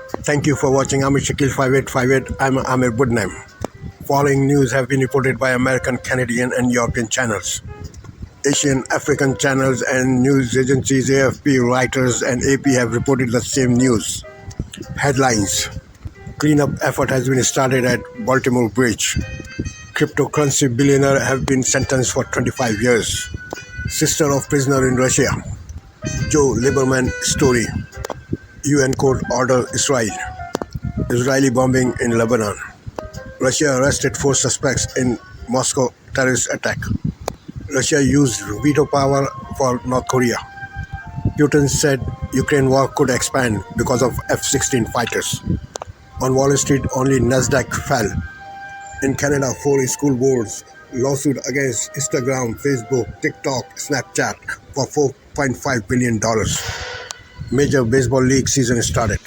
Thank you for watching Amit Shakil 5858. I'm Amir Budnaim. Following news have been reported by American, Canadian, and European channels. Asian, African channels and news agencies AFP, Reuters, and AP have reported the same news. Headlines: Cleanup effort has been started at Baltimore Bridge. Cryptocurrency billionaire have been sentenced for 25 years. Sister of prisoner in Russia. Joe Lieberman story. UN court order Israel. Israeli bombing in Lebanon. Russia arrested 4 suspects in Moscow terrorist attack. Russia used veto power for North Korea. Putin said Ukraine war could expand because of F-16 fighters. On Wall Street, only Nasdaq fell. In Canada, 4 school boards lawsuit against Instagram, Facebook, TikTok, Snapchat for $4.5 billion. Major baseball league season started.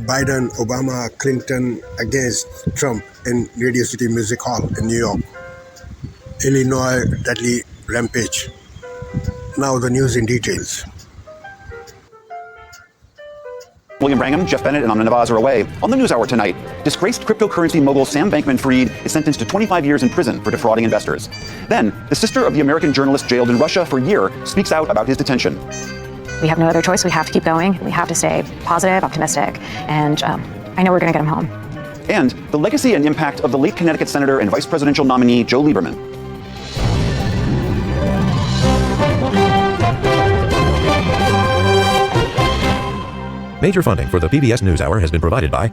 Biden, Obama, Clinton against Trump in Radio City Music Hall in New York. Illinois deadly rampage. Now the news in details. William Brangham, Jeff Bennett, and Anna Navaz are away. On the NewsHour tonight, disgraced cryptocurrency mogul Sam Bankman-Fried is sentenced to 25 years in prison for defrauding investors. Then, the sister of the American journalist jailed in Russia for a year speaks out about his detention. We have no other choice. We have to keep going. We have to stay positive, optimistic, and I know we're going to get him home. And the legacy and impact of the late Connecticut Senator and vice presidential nominee Joe Lieberman. Major funding for the PBS NewsHour has been provided by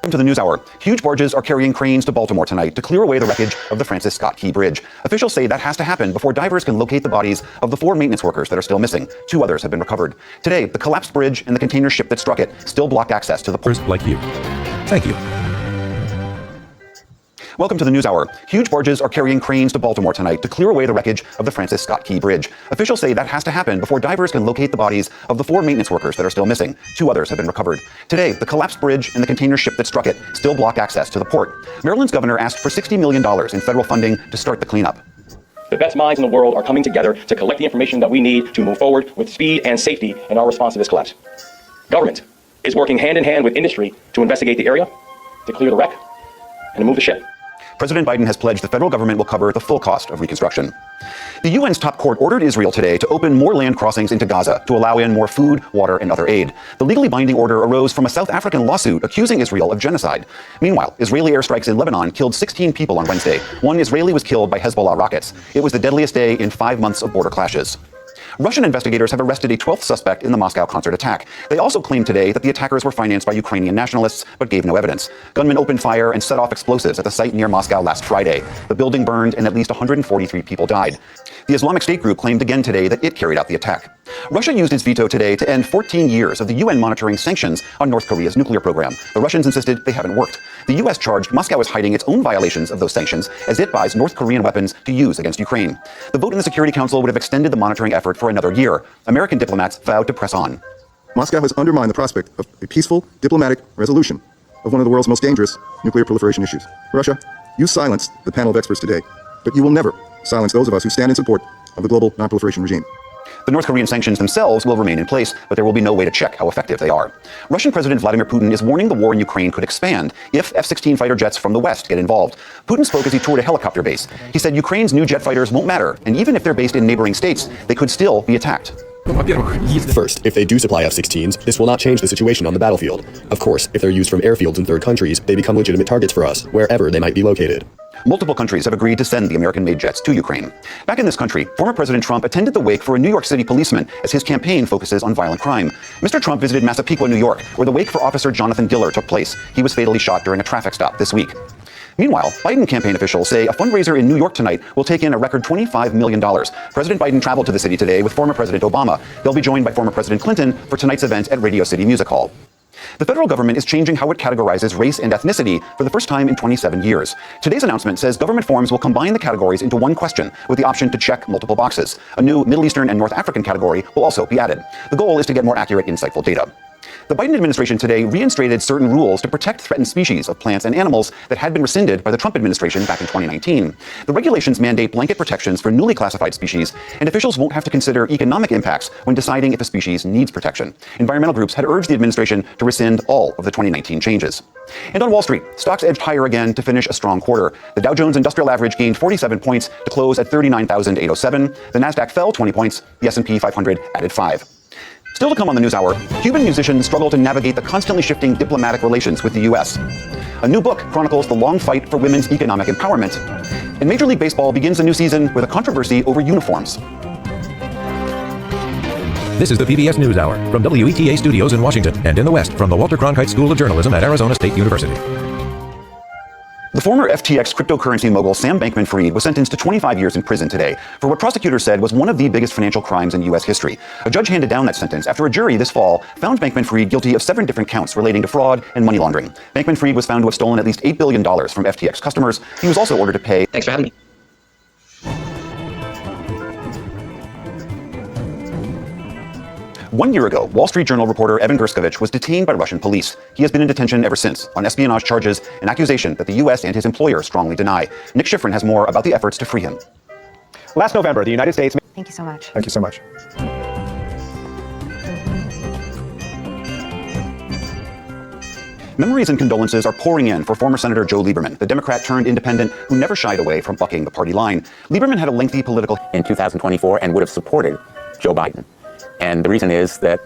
Welcome to the NewsHour. Huge barges are carrying cranes to Baltimore tonight to clear away the wreckage of the Francis Scott Key Bridge. Officials say that has to happen before divers can locate the bodies of the 4 maintenance workers that are still missing. 2 others have been recovered. Today, the collapsed bridge and the container ship that struck it still block access to the port. like you. Thank you. Welcome to the NewsHour. Huge barges are carrying cranes to Baltimore tonight to clear away the wreckage of the Francis Scott Key Bridge. Officials say that has to happen before divers can locate the bodies of the 4 maintenance workers that are still missing. 2 others have been recovered. Today, the collapsed bridge and the container ship that struck it still block access to the port. Maryland's governor asked for $60 million in federal funding to start the cleanup. The best minds in the world are coming together to collect the information that we need to move forward with speed and safety in our response to this collapse. Government is working hand in hand with industry to investigate the area, to clear the wreck, and to move the ship. President Biden has pledged the federal government will cover the full cost of reconstruction. The UN's top court ordered Israel today to open more land crossings into Gaza to allow in more food, water, and other aid. The legally binding order arose from a South African lawsuit accusing Israel of genocide. Meanwhile, Israeli airstrikes in Lebanon killed 16 people on Wednesday. 1 Israeli was killed by Hezbollah rockets. It was the deadliest day in 5 months of border clashes. Russian investigators have arrested a 12th suspect in the Moscow concert attack. They also claimed today that the attackers were financed by Ukrainian nationalists, but gave no evidence. Gunmen opened fire and set off explosives at the site near Moscow last Friday. The building burned and at least 143 people died. The Islamic State group claimed again today that it carried out the attack. Russia used its veto today to end 14 years of the UN monitoring sanctions on North Korea's nuclear program. The Russians insisted they haven't worked. The US charged Moscow is hiding its own violations of those sanctions as it buys North Korean weapons to use against Ukraine. The vote in the Security Council would have extended the monitoring effort for another year. American diplomats vowed to press on. Moscow has undermined the prospect of a peaceful, diplomatic resolution of one of the world's most dangerous nuclear proliferation issues. Russia, you silenced the panel of experts today, but you will never silence those of us who stand in support of the global non-proliferation regime. The North Korean sanctions themselves will remain in place, but there will be no way to check how effective they are. Russian President Vladimir Putin is warning the war in Ukraine could expand if F-16 fighter jets from the West get involved. Putin spoke as he toured a helicopter base. He said Ukraine's new jet fighters won't matter, and even if they're based in neighboring states, they could still be attacked. First, if they do supply F-16s, this will not change the situation on the battlefield. Of course, if they're used from airfields in third countries, they become legitimate targets for us, wherever they might be located. Multiple countries have agreed to send the American-made jets to Ukraine. Back in this country, former President Trump attended the wake for a New York City policeman as his campaign focuses on violent crime. Mr. Trump visited Massapequa, New York, where the wake for Officer Jonathan Diller took place. He was fatally shot during a traffic stop this week. Meanwhile, Biden campaign officials say a fundraiser in New York tonight will take in a record $25 million. President Biden traveled to the city today with former President Obama. They'll be joined by former President Clinton for tonight's event at Radio City Music Hall. The federal government is changing how it categorizes race and ethnicity for the first time in 27 years. Today's announcement says government forms will combine the categories into one question with the option to check multiple boxes. A new Middle Eastern and North African category will also be added. The goal is to get more accurate, insightful data. The Biden administration today reinstated certain rules to protect threatened species of plants and animals that had been rescinded by the Trump administration back in 2019. The regulations mandate blanket protections for newly classified species, and officials won't have to consider economic impacts when deciding if a species needs protection. Environmental groups had urged the administration to rescind all of the 2019 changes. And on Wall Street, stocks edged higher again to finish a strong quarter. The Dow Jones Industrial Average gained 47 points to close at 39,807. The Nasdaq fell 20 points. The S&P 500 added 5. Still to come on the NewsHour, Cuban musicians struggle to navigate the constantly shifting diplomatic relations with the U.S. A new book chronicles the long fight for women's economic empowerment. And Major League Baseball begins a new season with a controversy over uniforms. This is the PBS NewsHour from WETA Studios in Washington and in the West from the Walter Cronkite School of Journalism at Arizona State University. The former FTX cryptocurrency mogul Sam Bankman-Fried was sentenced to 25 years in prison today for what prosecutors said was one of the biggest financial crimes in U.S. history. A judge handed down that sentence after a jury this fall found Bankman-Fried guilty of 7 different counts relating to fraud and money laundering. Bankman-Fried was found to have stolen at least $8 billion from FTX customers. He was also ordered to pay. Thanks for having me. One year ago, Wall Street Journal reporter Evan Gershkovich was detained by Russian police. He has been in detention ever since on espionage charges, an accusation that the U.S. and his employer strongly deny. Nick Schifrin has more about the efforts to free him. Last November, the United States... Thank you so much. Thank you so much. Memories and condolences are pouring in for former Senator Joe Lieberman, the Democrat turned independent who never shied away from bucking the party line. Lieberman had a lengthy political... in 2024 and would have supported Joe Biden. And the reason is that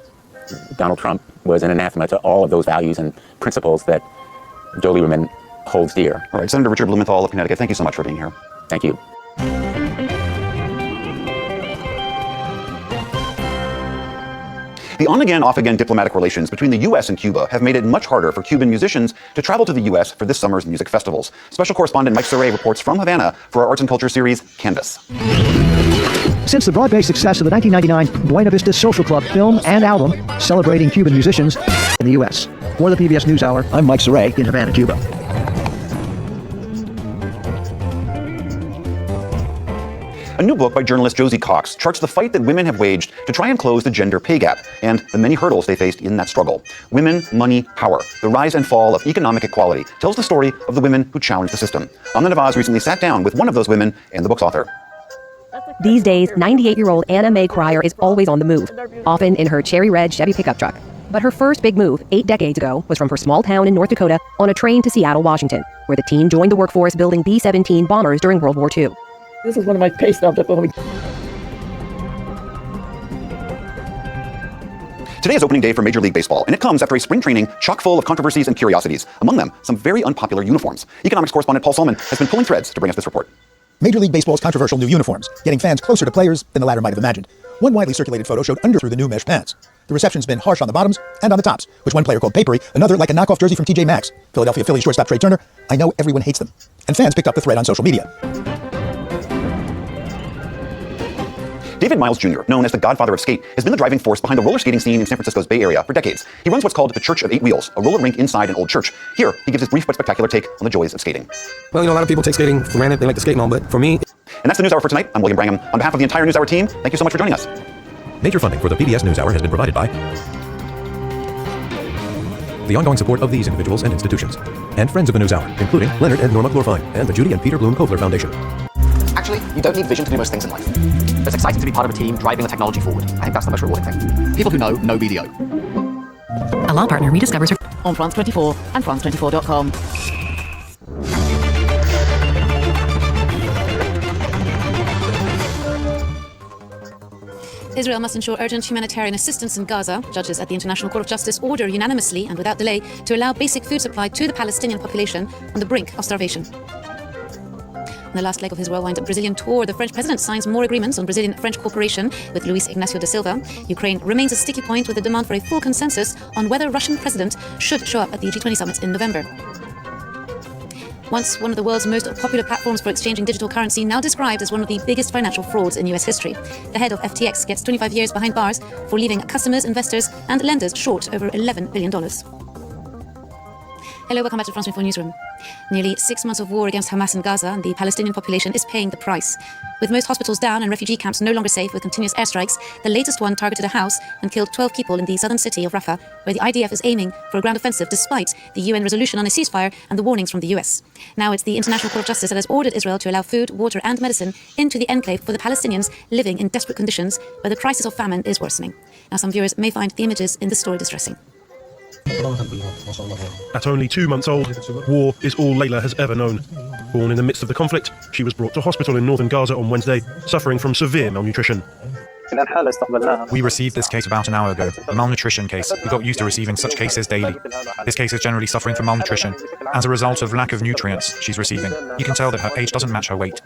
Donald Trump was an anathema to all of those values and principles that Joe Lieberman holds dear. All right, Senator Richard Blumenthal of Connecticut, thank you so much for being here. Thank you. The on-again, off-again diplomatic relations between the U.S. and Cuba have made it much harder for Cuban musicians to travel to the U.S. for this summer's music festivals. Special correspondent Mike Saray reports from Havana for our arts and culture series, Canvas. Since the broad-based success of the 1999 Buena Vista Social Club film and album celebrating Cuban musicians in the U.S. For the PBS NewsHour, I'm Mike Saray in Havana, Cuba. A new book by journalist Josie Cox charts the fight that women have waged to try and close the gender pay gap and the many hurdles they faced in that struggle. Women, Money, Power, the rise and fall of economic equality tells the story of the women who challenged the system. Anna Navaz recently sat down with one of those women and the book's author. These days, 98-year-old Anna Mae Cryer is always on the move, often in her cherry red Chevy pickup truck. But her first big move, 8 decades ago, was from her small town in North Dakota on a train to Seattle, Washington, where the teen joined the workforce building B-17 bombers during World War II. This is one of my pay stubs. Today is opening day for Major League Baseball, and it comes after a spring training chock full of controversies and curiosities. Among them, some very unpopular uniforms. Economics correspondent Paul Solman has been pulling threads to bring us this report. Major League Baseball's controversial new uniforms, getting fans closer to players than the latter might have imagined. One widely circulated photo showed under through the new mesh pants. The reception's been harsh on the bottoms and on the tops, which one player called papery, another like a knockoff jersey from TJ Maxx. Philadelphia Phillies shortstop Trey Turner, I know everyone hates them. And fans picked up the thread on social media. David Miles Jr., known as the godfather of skate, has been the driving force behind the roller skating scene in San Francisco's Bay Area for decades. He runs what's called the Church of Eight Wheels, a roller rink inside an old church. Here, he gives his brief but spectacular take on the joys of skating. Well, a lot of people take skating for granted. They like to skate and all, but for me... And that's the NewsHour for tonight. I'm William Brangham. On behalf of the entire NewsHour team, thank you so much for joining us. Major funding for the PBS NewsHour has been provided by the ongoing support of these individuals and institutions, and friends of the NewsHour, including Leonard and Norma Glorfine, and the Judy and Peter Bloom Kovler Foundation. Actually, you don't need vision to do most things in life. It's exciting to be part of a team driving the technology forward. I think that's the most rewarding thing. People who know BDO. A law partner rediscovers her on France 24 and France24.com. Israel must ensure urgent humanitarian assistance in Gaza. Judges at the International Court of Justice order unanimously and without delay to allow basic food supply to the Palestinian population on the brink of starvation. In the last leg of his whirlwind Brazilian tour, the French president signs more agreements on Brazilian-French cooperation with Luis Ignacio da Silva. Ukraine remains a sticky point with a demand for a full consensus on whether Russian president should show up at the G20 summit in November. Once one of the world's most popular platforms for exchanging digital currency, now described as one of the biggest financial frauds in US history. The head of FTX gets 25 years behind bars for leaving customers, investors, and lenders short over $11 billion. Hello, welcome back to France 24 Newsroom. Nearly 6 months of war against Hamas in Gaza, and the Palestinian population is paying the price. With most hospitals down and refugee camps no longer safe with continuous airstrikes, the latest one targeted a house and killed 12 people in the southern city of Rafah, where the IDF is aiming for a ground offensive despite the UN resolution on a ceasefire and the warnings from the US. Now it's the International Court of Justice that has ordered Israel to allow food, water and medicine into the enclave for the Palestinians living in desperate conditions where the crisis of famine is worsening. Now some viewers may find the images in this story distressing. At only 2 months old, war is all Layla has ever known. Born in the midst of the conflict, she was brought to hospital in northern Gaza on Wednesday, suffering from severe malnutrition. We received this case about an hour ago, a malnutrition case. We got used to receiving such cases daily. This case is generally suffering from malnutrition. As a result of lack of nutrients she's receiving, you can tell that her age doesn't match her weight.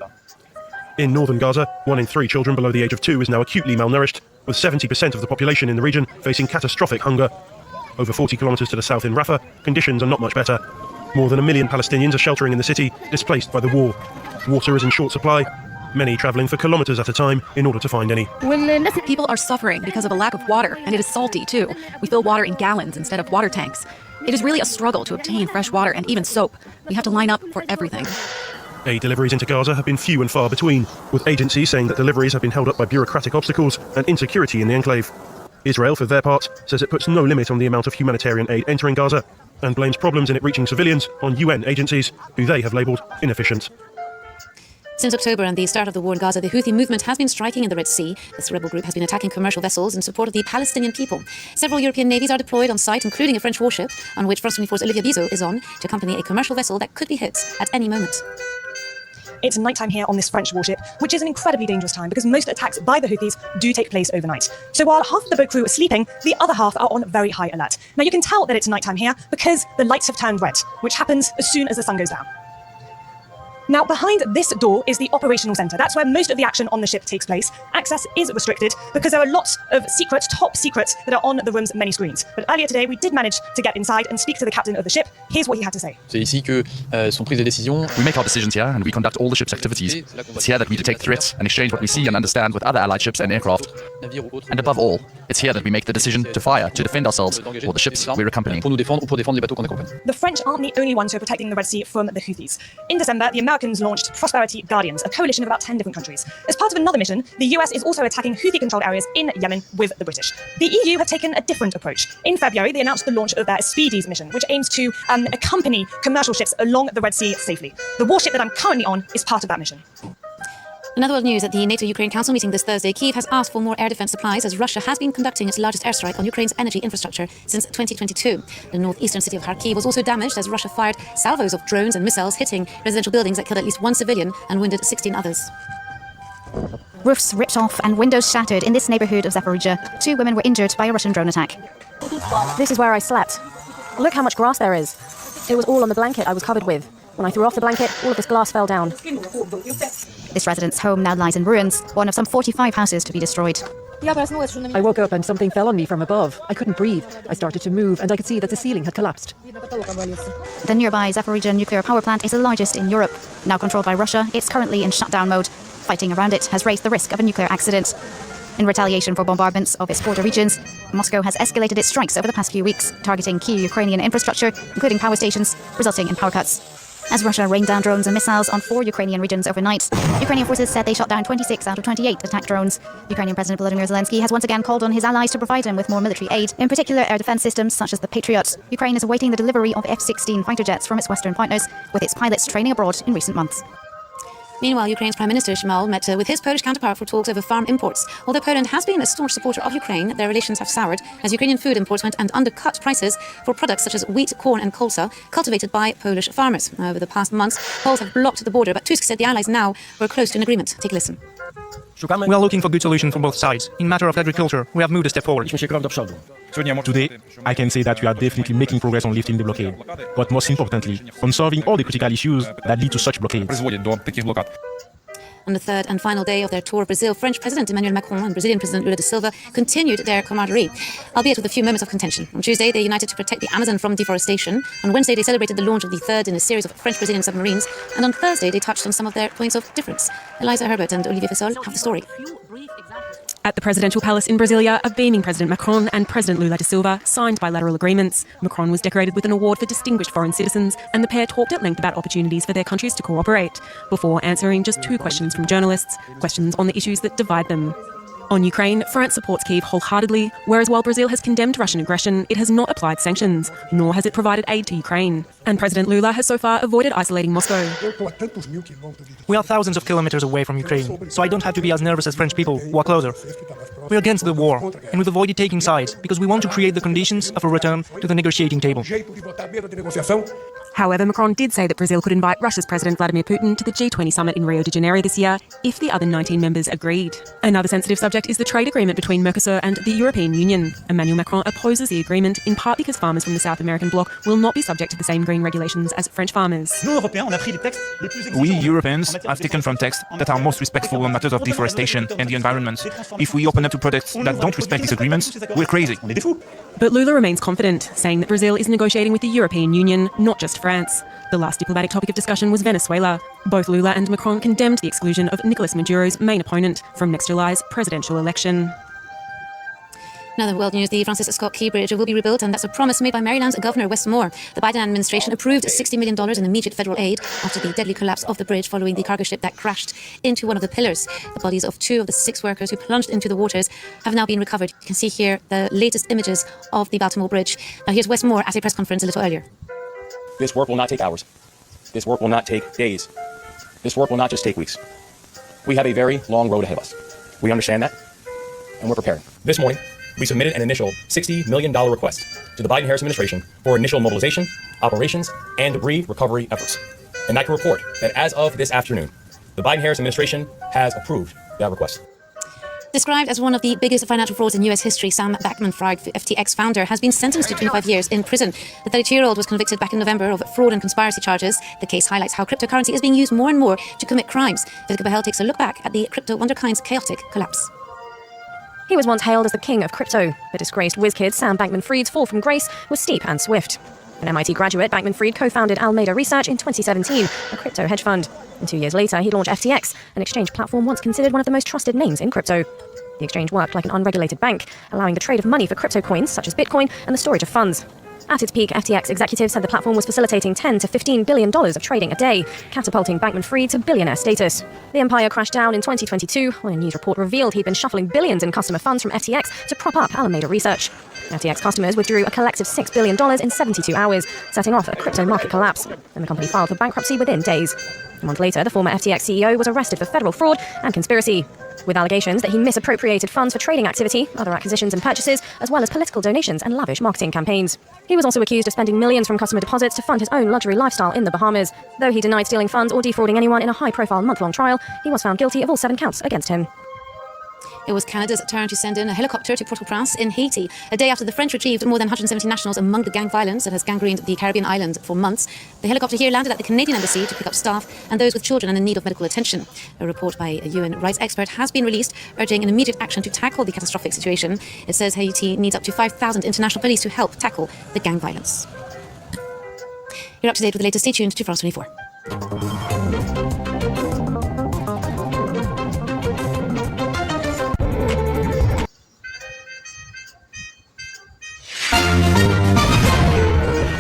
In northern Gaza, 1 in 3 children below the age of 2 is now acutely malnourished, with 70% of the population in the region facing catastrophic hunger. Over 40 kilometers to the south in Rafah, conditions are not much better. More than 1 million Palestinians are sheltering in the city, displaced by the war. Water is in short supply, many travelling for kilometers at a time in order to find any. People are suffering because of a lack of water, and it is salty too. We fill water in gallons instead of water tanks. It is really a struggle to obtain fresh water and even soap. We have to line up for everything. Aid deliveries into Gaza have been few and far between, with agencies saying that deliveries have been held up by bureaucratic obstacles and insecurity in the enclave. Israel, for their part, says it puts no limit on the amount of humanitarian aid entering Gaza and blames problems in it reaching civilians on UN agencies, who they have labelled inefficient. Since October and the start of the war in Gaza, the Houthi movement has been striking in the Red Sea. This rebel group has been attacking commercial vessels in support of the Palestinian people. Several European navies are deployed on site, including a French warship, on which France 24's Olivia Bizot is on, to accompany a commercial vessel that could be hit at any moment. It's nighttime here on this French warship, which is an incredibly dangerous time because most attacks by the Houthis do take place overnight. So while half of the boat crew are sleeping, the other half are on very high alert. Now you can tell that it's nighttime here because the lights have turned red, which happens as soon as the sun goes down. Now, behind this door is the operational center. That's where most of the action on the ship takes place. Access is restricted because there are lots of secret, top secrets that are on the room's many screens. But earlier today, we did manage to get inside and speak to the captain of the ship. Here's what he had to say. C'est ici que sont prises les décisions. We make our decisions here and we conduct all the ship's activities. It's here that we detect threats and exchange what we see and understand with other allied ships and aircraft. And above all, it's here that we make the decision to fire, to defend ourselves or the ships we're accompanying. The French aren't the only ones who are protecting the Red Sea from the Houthis. In December, the Americans launched Prosperity Guardians, a coalition of about 10 different countries. As part of another mission, the US is also attacking Houthi-controlled areas in Yemen with the British. The EU have taken a different approach. In February, they announced the launch of their Speedies mission, which aims to accompany commercial ships along the Red Sea safely. The warship that I'm currently on is part of that mission. In other world news, at the NATO-Ukraine Council meeting this Thursday, Kyiv has asked for more air defense supplies as Russia has been conducting its largest airstrike on Ukraine's energy infrastructure since 2022. The northeastern city of Kharkiv was also damaged as Russia fired salvos of drones and missiles hitting residential buildings that killed at least 1 civilian and wounded 16 others. Roofs ripped off and windows shattered in this neighborhood of Zaporizhia. 2 women were injured by a Russian drone attack. This is where I slept. Look how much grass there is. It was all on the blanket I was covered with. When I threw off the blanket, all of this glass fell down. This resident's home now lies in ruins, one of some 45 houses to be destroyed. I woke up and something fell on me from above. I couldn't breathe. I started to move and I could see that the ceiling had collapsed. The nearby Zaporizhia nuclear power plant is the largest in Europe. Now controlled by Russia, it's currently in shutdown mode. Fighting around it has raised the risk of a nuclear accident. In retaliation for bombardments of its border regions, Moscow has escalated its strikes over the past few weeks, targeting key Ukrainian infrastructure, including power stations, resulting in power cuts. As Russia rained down drones and missiles on 4 Ukrainian regions overnight, Ukrainian forces said they shot down 26 out of 28 attack drones. Ukrainian President Volodymyr Zelensky has once again called on his allies to provide him with more military aid, in particular air defense systems such as the Patriot. Ukraine is awaiting the delivery of F-16 fighter jets from its Western partners, with its pilots training abroad in recent months. Meanwhile, Ukraine's Prime Minister Shimon met with his Polish counterpart for talks over farm imports. Although Poland has been a staunch supporter of Ukraine, their relations have soured as Ukrainian food imports went and undercut prices for products such as wheat, corn and colza cultivated by Polish farmers. Over the past months, Poles have blocked the border, but Tusk said the allies now were close to an agreement. Take a listen. We are looking for good solutions for both sides. In matter of agriculture, we have moved a step forward. Today, I can say that we are definitely making progress on lifting the blockade, but most importantly, on solving all the critical issues that lead to such blockades. On the third and final day of their tour of Brazil, French President Emmanuel Macron and Brazilian President Lula da Silva continued their camaraderie, albeit with a few moments of contention. On Tuesday, they united to protect the Amazon from deforestation. On Wednesday, they celebrated the launch of the third in a series of French-Brazilian submarines. And on Thursday, they touched on some of their points of difference. Eliza Herbert and Olivier Fessol have the story. At the presidential palace in Brasilia, a beaming President Macron and President Lula da Silva signed bilateral agreements. Macron was decorated with an award for distinguished foreign citizens, and the pair talked at length about opportunities for their countries to cooperate, before answering just 2 questions from journalists, questions on the issues that divide them. On Ukraine, France supports Kyiv wholeheartedly, whereas while Brazil has condemned Russian aggression, it has not applied sanctions, nor has it provided aid to Ukraine. And President Lula has so far avoided isolating Moscow. We are thousands of kilometers away from Ukraine, so I don't have to be as nervous as French people who are closer. We're against the war, and we've avoided taking sides because we want to create the conditions of a return to the negotiating table. However, Macron did say that Brazil could invite Russia's President Vladimir Putin to the G20 summit in Rio de Janeiro this year if the other 19 members agreed. Another sensitive subject is the trade agreement between Mercosur and the European Union. Emmanuel Macron opposes the agreement in part because farmers from the South American bloc will not be subject to the same green regulations as French farmers. We Europeans have taken from texts that are most respectful on matters of deforestation and the environment. If we open up to products that don't respect these agreements, we're crazy. But Lula remains confident, saying that Brazil is negotiating with the European Union, not just France. The last diplomatic topic of discussion was Venezuela. Both Lula and Macron condemned the exclusion of Nicolas Maduro's main opponent from next July's presidential election. Now, the world news, the Francis Scott Key Bridge will be rebuilt, and that's a promise made by Maryland's Governor Wes Moore. The Biden administration approved $60 million in immediate federal aid after the deadly collapse of the bridge following the cargo ship that crashed into one of the pillars. The bodies of 2 of the 6 workers who plunged into the waters have now been recovered. You can see here the latest images of the Baltimore Bridge. Now, here's Wes Moore at a press conference a little earlier. This work will not take hours. This work will not take days. This work will not just take weeks. We have a very long road ahead of us. We understand that, and we're preparing. This morning, we submitted an initial $60 million request to the Biden-Harris administration for initial mobilization, operations, and debris recovery efforts. And I can report that as of this afternoon, the Biden-Harris administration has approved that request. Described as one of the biggest financial frauds in U.S. history, Sam Bankman-Fried, FTX founder, has been sentenced to 25 years in prison. The 32-year-old was convicted back in November of fraud and conspiracy charges. The case highlights how cryptocurrency is being used more and more to commit crimes. Vivica Behel takes a look back at the crypto wonderkind's chaotic collapse. He was once hailed as the king of crypto. The disgraced whiz kid Sam Bankman-Fried's fall from grace was steep and swift. An MIT graduate, Bankman-Fried co-founded Alameda Research in 2017, a crypto hedge fund. And 2 years later, he launched FTX, an exchange platform once considered one of the most trusted names in crypto. The exchange worked like an unregulated bank, allowing the trade of money for crypto coins, such as Bitcoin, and the storage of funds. At its peak, FTX executives said the platform was facilitating $10 to $15 billion of trading a day, catapulting Bankman-Fried to billionaire status. The empire crashed down in 2022 when a news report revealed he'd been shuffling billions in customer funds from FTX to prop up Alameda Research. FTX customers withdrew a collective $6 billion in 72 hours, setting off a crypto market collapse, and the company filed for bankruptcy within days. A month later, the former FTX CEO was arrested for federal fraud and conspiracy, with allegations that he misappropriated funds for trading activity, other acquisitions and purchases, as well as political donations and lavish marketing campaigns. He was also accused of spending millions from customer deposits to fund his own luxury lifestyle in the Bahamas. Though he denied stealing funds or defrauding anyone in a high-profile month-long trial, he was found guilty of all 7 counts against him. It was Canada's turn to send in a helicopter to Port-au-Prince in Haiti, a day after the French retrieved more than 170 nationals among the gang violence that has gangrened the Caribbean island for months. The helicopter here landed at the Canadian embassy to pick up staff and those with children and in need of medical attention. A report by a UN rights expert has been released, urging an immediate action to tackle the catastrophic situation. It says Haiti needs up to 5,000 international police to help tackle the gang violence. You're up to date with the latest. Stay tuned to France 24.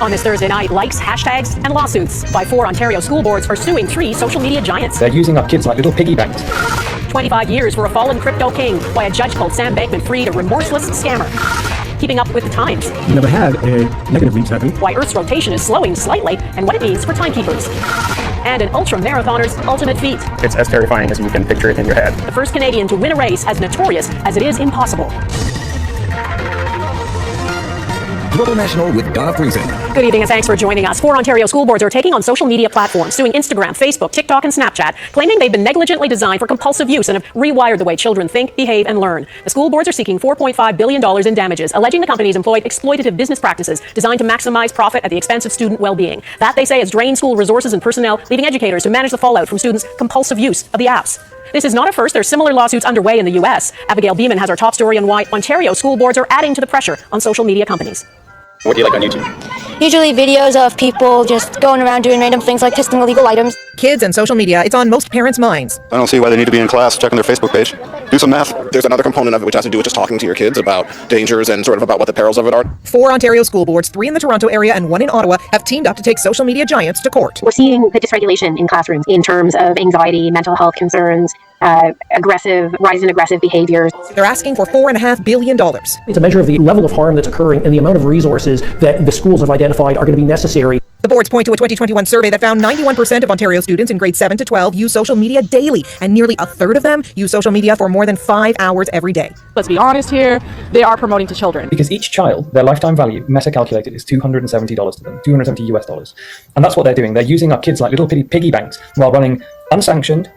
On this Thursday night, likes, hashtags, and lawsuits by 4 Ontario school boards are suing 3 social media giants. They're using up kids like little piggy banks. 25 years for a fallen crypto king by a judge called Sam Bankman-Fried, a remorseless scammer. Keeping up with the times. You never had a negative weeks happen. Why Earth's rotation is slowing slightly and what it means for timekeepers. And an ultra-marathoner's ultimate feat. It's as terrifying as you can picture it in your head. The first Canadian to win a race as notorious as it is impossible. Global National with Donna Friesen. Good evening and thanks for joining us. 4 Ontario school boards are taking on social media platforms, suing Instagram, Facebook, TikTok, and Snapchat, claiming they've been negligently designed for compulsive use and have rewired the way children think, behave, and learn. The school boards are seeking $4.5 billion in damages, alleging the companies employed exploitative business practices designed to maximize profit at the expense of student well-being. That, they say, has drained school resources and personnel, leaving educators to manage the fallout from students' compulsive use of the apps. This is not a first. There are similar lawsuits underway in the U.S. Abigail Beeman has our top story on why Ontario school boards are adding to the pressure on social media companies. What do you like on YouTube? Usually videos of people just going around doing random things like testing illegal items. Kids and social media, it's on most parents' minds. I don't see why they need to be in class checking their Facebook page. Do some math. There's another component of it which has to do with just talking to your kids about dangers and sort of about what the perils of it are. 4 Ontario school boards, 3 in the Toronto area and 1 in Ottawa, have teamed up to take social media giants to court. We're seeing the dysregulation in classrooms in terms of anxiety, mental health concerns, rise in aggressive behaviors. They're asking for $4.5 billion. It's a measure of the level of harm that's occurring and the amount of resources that the schools have identified are going to be necessary. The boards point to a 2021 survey that found 91% of Ontario students in grades 7 to 12 use social media daily, and nearly a third of them use social media for more than 5 hours every day. Let's be honest here, they are promoting to children. Because each child, their lifetime value, meta-calculated, is $270 to them, $270 US. And that's what they're doing. They're using up kids like little piggy banks while running unsanctioned,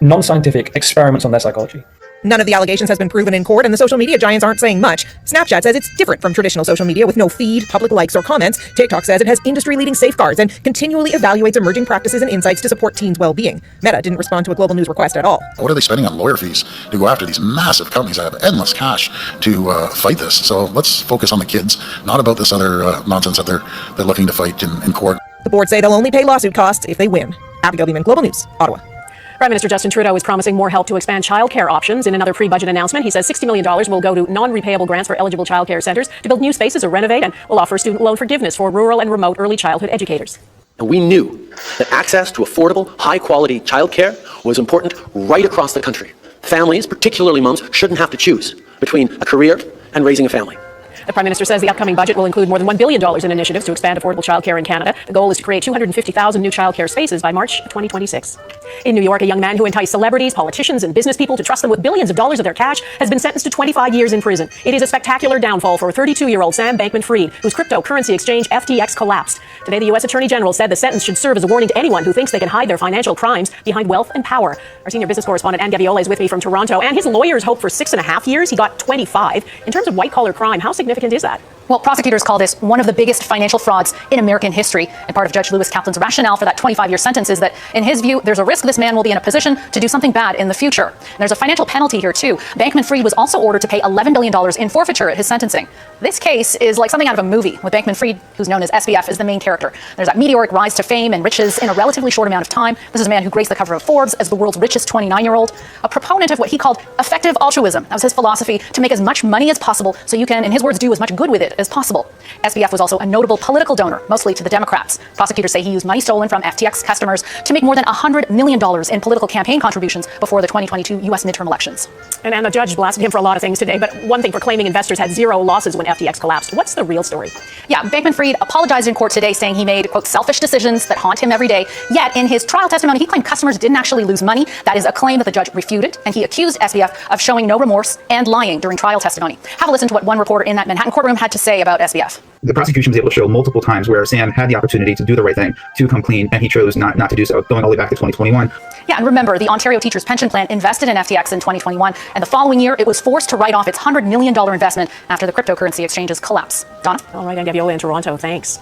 non-scientific experiments on their psychology. None of the allegations has been proven in court, and the social media giants aren't saying much. Snapchat says it's different from traditional social media with no feed, public likes, or comments. TikTok says it has industry-leading safeguards and continually evaluates emerging practices and insights to support teens' well-being. Meta didn't respond to a Global News request at all. What are they spending on lawyer fees to go after these massive companies that have endless cash to fight this? So let's focus on the kids, not about this other nonsense that they're looking to fight in court. The board say they'll only pay lawsuit costs if they win. Abigail Beeman, Global News, Ottawa. Prime Minister Justin Trudeau is promising more help to expand childcare options. In another pre-budget announcement, he says $60 million will go to non-repayable grants for eligible childcare centres to build new spaces or renovate, and will offer student loan forgiveness for rural and remote early childhood educators. And we knew that access to affordable, high-quality childcare was important right across the country. Families, particularly moms, shouldn't have to choose between a career and raising a family. The Prime Minister says the upcoming budget will include more than $1 billion in initiatives to expand affordable childcare in Canada. The goal is to create 250,000 new childcare spaces by March 2026. In New York, a young man who enticed celebrities, politicians, and business people to trust them with billions of dollars of their cash has been sentenced to 25 years in prison. It is a spectacular downfall for 32-year-old Sam Bankman-Fried, whose cryptocurrency exchange FTX collapsed. Today, the U.S. Attorney General said the sentence should serve as a warning to anyone who thinks they can hide their financial crimes behind wealth and power. Our senior business correspondent, Anne Gaviola, is with me from Toronto, and his lawyers hope for 6.5 years. He got 25. In terms of white-collar crime, how significant is that? Well, prosecutors call this one of the biggest financial frauds in American history. And part of Judge Lewis Kaplan's rationale for that 25-year sentence is that, in his view, there's a risk this man will be in a position to do something bad in the future. And there's a financial penalty here, too. Bankman-Fried was also ordered to pay $11 billion in forfeiture at his sentencing. This case is like something out of a movie, with Bankman-Fried, who's known as SBF, as the main character. There's that meteoric rise to fame and riches in a relatively short amount of time. This is a man who graced the cover of Forbes as the world's richest 29-year-old, a proponent of what he called effective altruism. That was his philosophy, to make as much money as possible so you can, in his words, do as much good with it as possible. SBF was also a notable political donor, mostly to the Democrats. Prosecutors say he used money stolen from FTX customers to make more than $100 million in political campaign contributions before the 2022 U.S. midterm elections. And the judge blasted him for a lot of things today, but one thing for claiming investors had zero losses when FTX collapsed. What's the real story? Yeah, Bankman-Fried apologized in court today, saying he made, quote, selfish decisions that haunt him every day. Yet, in his trial testimony, he claimed customers didn't actually lose money. That is a claim that the judge refuted, and he accused SBF of showing no remorse and lying during trial testimony. Have a listen to what one reporter in that Manhattan courtroom had to say about SBF. The prosecution was able to show multiple times where Sam had the opportunity to do the right thing, to come clean, and he chose not to do so, going all the way back to 2021. Yeah, and remember, the Ontario Teachers Pension Plan invested in FTX in 2021, and the following year, it was forced to write off its $100 million investment after the cryptocurrency exchange's collapse. Donna? All right, Anne Gaviola in Toronto, thanks.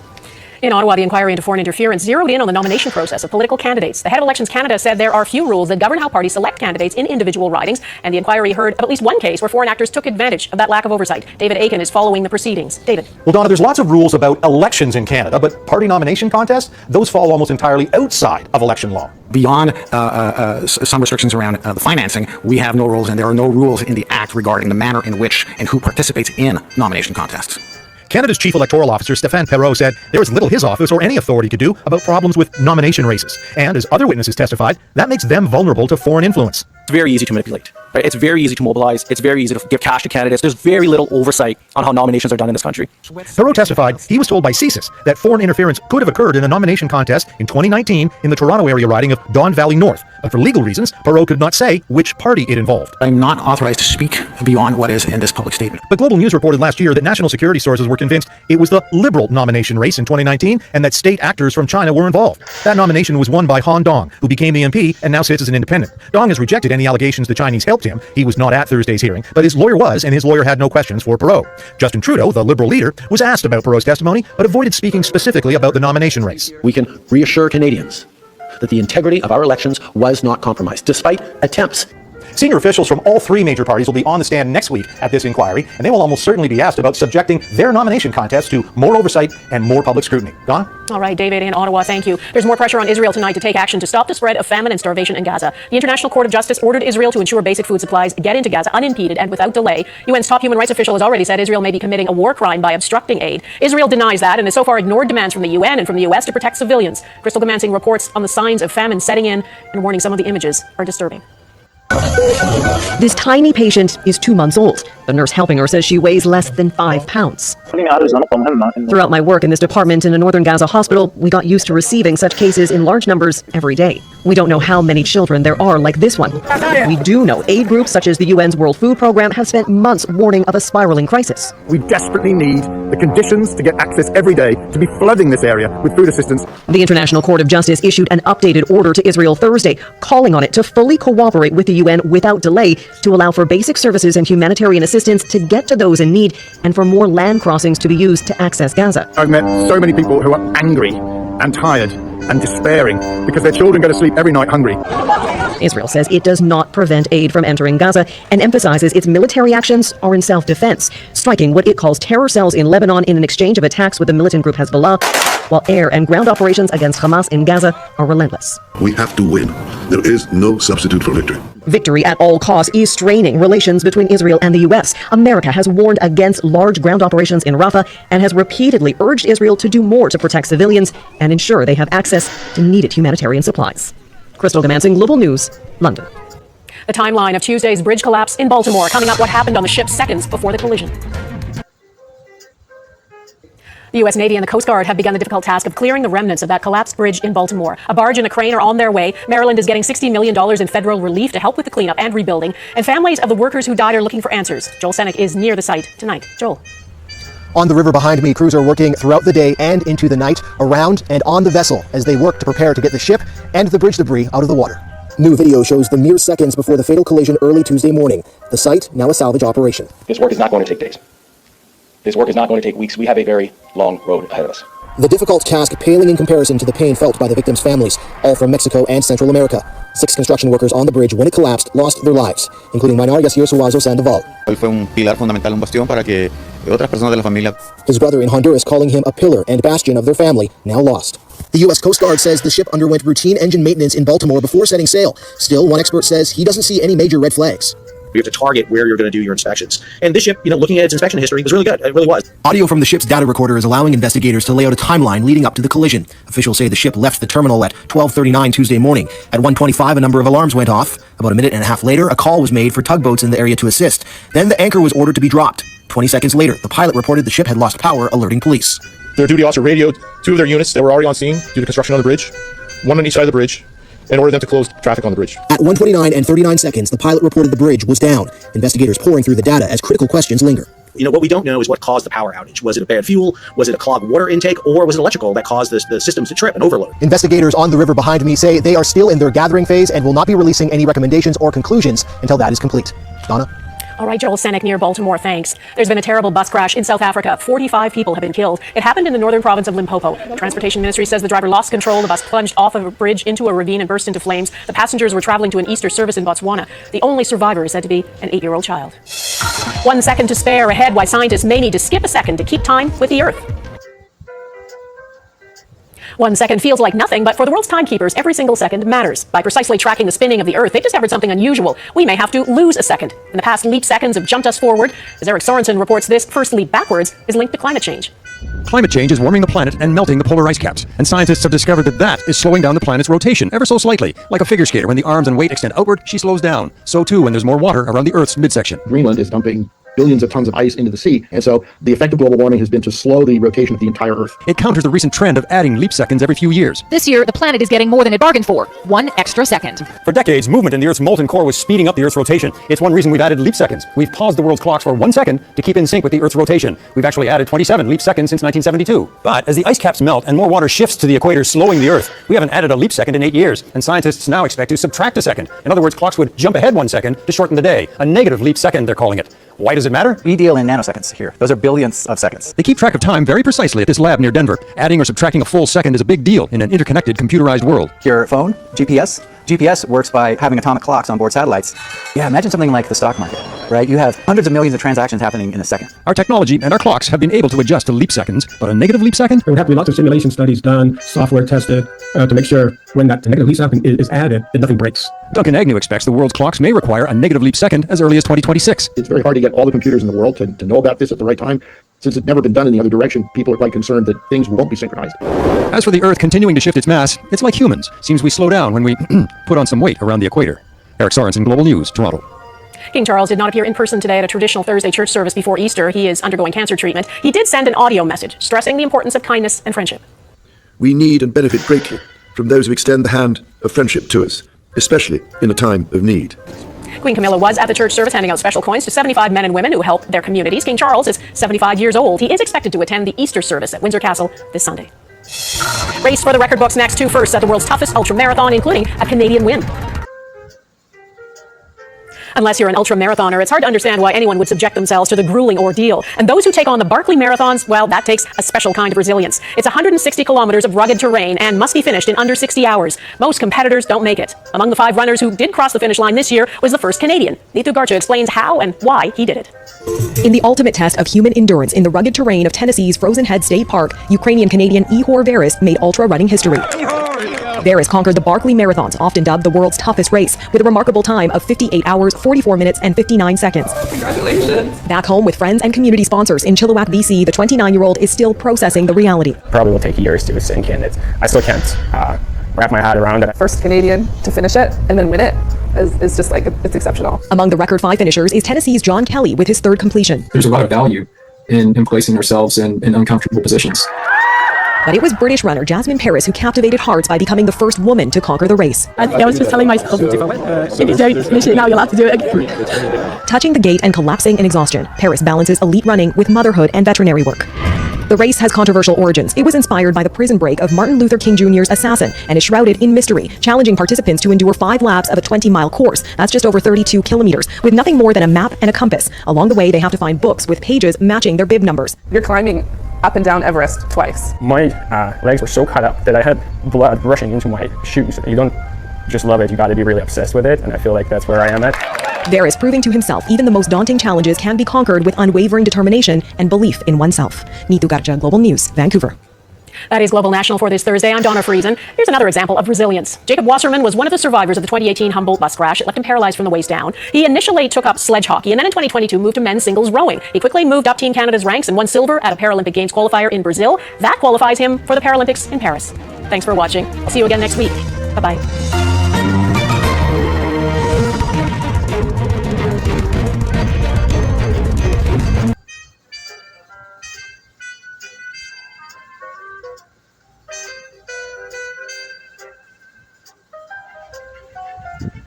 In Ottawa, the inquiry into foreign interference zeroed in on the nomination process of political candidates. The head of Elections Canada said there are few rules that govern how parties select candidates in individual ridings, and the inquiry heard of at least one case where foreign actors took advantage of that lack of oversight. David Aiken is following the proceedings. David. Well, Donna, there's lots of rules about elections in Canada, but party nomination contests, those fall almost entirely outside of election law. Beyond some restrictions around the financing, we have no rules, and there are no rules in the Act regarding the manner in which and who participates in nomination contests. Canada's chief electoral officer, Stéphane Perreault, said there is little his office or any authority could do about problems with nomination races. And as other witnesses testified, that makes them vulnerable to foreign influence. It's very easy to manipulate. Right? It's very easy to mobilize. It's very easy to give cash to candidates. There's very little oversight on how nominations are done in this country. Perreault testified he was told by CSIS that foreign interference could have occurred in a nomination contest in 2019 in the Toronto area riding of Don Valley North. But for legal reasons, Perreault could not say which party it involved. I'm not authorized to speak beyond what is in this public statement. But Global News reported last year that national security sources were convinced it was the Liberal nomination race in 2019 and that state actors from China were involved. That nomination was won by Han Dong, who became the MP and now sits as an independent. Dong has rejected any allegations the Chinese helped him. He was not at Thursday's hearing, but his lawyer was, and his lawyer had no questions for Perreault. Justin Trudeau, the Liberal leader, was asked about Perreault's testimony, but avoided speaking specifically about the nomination race. We can reassure Canadians that the integrity of our elections was not compromised, despite attempts. Senior officials from all three major parties will be on the stand next week at this inquiry, and they will almost certainly be asked about subjecting their nomination contest to more oversight and more public scrutiny. Donna? All right, David in Ottawa, thank you. There's more pressure on Israel tonight to take action to stop the spread of famine and starvation in Gaza. The International Court of Justice ordered Israel to ensure basic food supplies get into Gaza unimpeded and without delay. UN's top human rights official has already said Israel may be committing a war crime by obstructing aid. Israel denies that and has so far ignored demands from the UN and from the US to protect civilians. Crystal Gamansing reports on the signs of famine setting in and warning some of the images are disturbing. This tiny patient is 2 months old. The nurse helping her says she weighs less than 5 pounds. Throughout my work in this department in a northern Gaza hospital, we got used to receiving such cases in large numbers every day. We don't know how many children there are like this one. We do know aid groups such as the UN's World Food Program have spent months warning of a spiraling crisis. We desperately need the conditions to get access every day to be flooding this area with food assistance. The International Court of Justice issued an updated order to Israel Thursday, calling on it to fully cooperate with the UN without delay to allow for basic services and humanitarian assistance to get to those in need and for more land crossings to be used to access Gaza. I've met so many people who are angry and tired and despairing because their children go to sleep every night hungry. Israel says it does not prevent aid from entering Gaza and emphasizes its military actions are in self-defense, striking what it calls terror cells in Lebanon in an exchange of attacks with the militant group Hezbollah, while air and ground operations against Hamas in Gaza are relentless. We have to win. There is no substitute for victory. Victory at all costs is straining relations between Israel and the U.S. America has warned against large ground operations in Rafah and has repeatedly urged Israel to do more to protect civilians and ensure they have access to needed humanitarian supplies. Crystal Gamansing, Global News, London. The timeline of Tuesday's bridge collapse in Baltimore. Coming up, what happened on the ship seconds before the collision. The U.S. Navy and the Coast Guard have begun the difficult task of clearing the remnants of that collapsed bridge in Baltimore. A barge and a crane are on their way. Maryland is getting $60 million in federal relief to help with the cleanup and rebuilding. And families of the workers who died are looking for answers. Joel Senek is near the site tonight. Joel. On the river behind me, crews are working throughout the day and into the night around and on the vessel as they work to prepare to get the ship and the bridge debris out of the water. New video shows the mere seconds before the fatal collision early Tuesday morning. The site, now a salvage operation. This work is not going to take days. This work is not going to take weeks. We have a very long road ahead of us. The difficult task paling in comparison to the pain felt by the victims' families, all from Mexico and Central America. 6 construction workers on the bridge when it collapsed lost their lives, including Maynard Garcia Suazo Sandoval. Él fue un pilar fundamental, un bastión para que otras personas de la familia. His brother in Honduras calling him a pillar and bastion of their family, now lost. The U.S. Coast Guard says the ship underwent routine engine maintenance in Baltimore before setting sail. Still, one expert says he doesn't see any major red flags. You have to target where you're going to do your inspections. And this ship, looking at its inspection history, was really good. It really was. Audio from the ship's data recorder is allowing investigators to lay out a timeline leading up to the collision. Officials say the ship left the terminal at 12:39 Tuesday morning. At 1:25, a number of alarms went off. About a minute and a half later, a call was made for tugboats in the area to assist. Then the anchor was ordered to be dropped. 20 seconds later, the pilot reported the ship had lost power, alerting police. Their duty officer radioed 2 of their units that were already on scene due to construction on the bridge, 1 on each side of the bridge, and ordered them to close traffic on the bridge. At 1:29 and 39 seconds, the pilot reported the bridge was down. Investigators pouring through the data as critical questions linger. What we don't know is what caused the power outage. Was it a bad fuel? Was it a clogged water intake? Or was it electrical that caused the systems to trip and overload? Investigators on the river behind me say they are still in their gathering phase and will not be releasing any recommendations or conclusions until that is complete. Donna? All right, Joel Senek near Baltimore, thanks. There's been a terrible bus crash in South Africa. 45 people have been killed. It happened in the northern province of Limpopo. The Transportation Ministry says the driver lost control. The bus plunged off of a bridge into a ravine and burst into flames. The passengers were traveling to an Easter service in Botswana. The only survivor is said to be an 8-year-old child. 1 second to spare ahead, why scientists may need to skip a second to keep time with the Earth. 1 second feels like nothing, but for the world's timekeepers, every single second matters. By precisely tracking the spinning of the Earth, they've discovered something unusual. We may have to lose a second. In the past, leap seconds have jumped us forward. As Eric Sorensen reports, this first leap backwards is linked to climate change. Climate change is warming the planet and melting the polar ice caps. And scientists have discovered that is slowing down the planet's rotation ever so slightly. Like a figure skater, when the arms and weight extend outward, she slows down. So too when there's more water around the Earth's midsection. Greenland is dumping billions of tons of ice into the sea, and so the effect of global warming has been to slow the rotation of the entire Earth. It counters the recent trend of adding leap seconds every few years. This year, the planet is getting more than it bargained for, 1 extra second. For decades, movement in the Earth's molten core was speeding up the Earth's rotation. It's one reason we've added leap seconds. We've paused the world's clocks for 1 second to keep in sync with the Earth's rotation. We've actually added 27 leap seconds since 1972. But as the ice caps melt and more water shifts to the equator, slowing the Earth, we haven't added a leap second in 8 years, and scientists now expect to subtract a second. In other words, clocks would jump ahead 1 second to shorten the day. A negative leap second, they're calling it. Why does it matter? We deal in nanoseconds here. Those are billions of seconds. They keep track of time very precisely at this lab near Denver. Adding or subtracting a full second is a big deal in an interconnected, computerized world. Your phone, GPS, GPS works by having atomic clocks on board satellites. Yeah, imagine something like the stock market, right? You have hundreds of millions of transactions happening in a second. Our technology and our clocks have been able to adjust to leap seconds, but a negative leap second? There would have to be lots of simulation studies done, software tested, to make sure when that negative leap second is added, that nothing breaks. Duncan Agnew expects the world's clocks may require a negative leap second as early as 2026. It's very hard to get all the computers in the world to know about this at the right time. Since it's never been done in the other direction, people are quite concerned that things won't be synchronized. As for the Earth continuing to shift its mass, it's like humans. Seems we slow down when we put on some weight around the equator. Eric Sorensen, Global News, Toronto. King Charles did not appear in person today at a traditional Thursday church service before Easter. He is undergoing cancer treatment. He did send an audio message stressing the importance of kindness and friendship. We need and benefit greatly from those who extend the hand of friendship to us, especially in a time of need. Queen Camilla was at the church service handing out special coins to 75 men and women who help their communities. King Charles is 75 years old. He is expected to attend the Easter service at Windsor Castle this Sunday. Race for the record books next. 2 firsts at the world's toughest ultra-marathon, including a Canadian win. Unless you're an ultra-marathoner, it's hard to understand why anyone would subject themselves to the grueling ordeal. And those who take on the Barkley Marathons, well, that takes a special kind of resilience. It's 160 kilometers of rugged terrain and must be finished in under 60 hours. Most competitors don't make it. Among the 5 runners who did cross the finish line this year was the first Canadian. Neetu Garcha explains how and why he did it. In the ultimate test of human endurance in the rugged terrain of Tennessee's Frozen Head State Park, Ukrainian-Canadian Ihor Veris made ultra-running history. Veris conquered the Barkley Marathons, often dubbed the world's toughest race, with a remarkable time of 58 hours, 44 minutes, and 59 seconds. Congratulations. Back home with friends and community sponsors in Chilliwack, BC, the 29-year-old is still processing the reality. Probably will take years to sink in. I still can't wrap my head around it. First Canadian to finish it and then win it is just like, it's exceptional. Among the record 5 finishers is Tennessee's John Kelly with his 3rd completion. There's a lot of value in placing ourselves in uncomfortable positions. But it was British runner Jasmine Paris who captivated hearts by becoming the first woman to conquer the race. I was just telling myself, if you don't finish it now, you'll have to do it again. Touching the gate and collapsing in exhaustion, Paris balances elite running with motherhood and veterinary work. The race has controversial origins. It was inspired by the prison break of Martin Luther King Jr.'s assassin and is shrouded in mystery, challenging participants to endure 5 laps of a 20-mile course. That's just over 32 kilometers, with nothing more than a map and a compass. Along the way, they have to find books with pages matching their bib numbers. You're climbing up and down Everest twice. My legs were so cut up that I had blood rushing into my shoes. You don't just love it, you got to be really obsessed with it, and I feel like that's where I am at. There is proving to himself even the most daunting challenges can be conquered with unwavering determination and belief in oneself. Neetu Garcha, Global News, Vancouver. That is Global National for this Thursday. I'm Donna Friesen. Here's another example of resilience. Jacob Wasserman was one of the survivors of the 2018 Humboldt bus crash. It left him paralyzed from the waist down. He initially took up sledge hockey and then in 2022 moved to men's singles rowing. He quickly moved up Team Canada's ranks and won silver at a Paralympic Games qualifier in Brazil. That qualifies him for the Paralympics in Paris. Thanks for watching. I'll see you again next week. Bye-bye.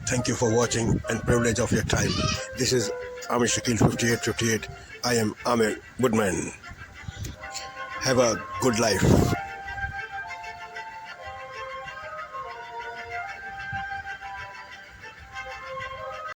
Thank you for watching and privilege of your time. This is Amir Shakil 5858. I am Amir Woodman. Have a good life.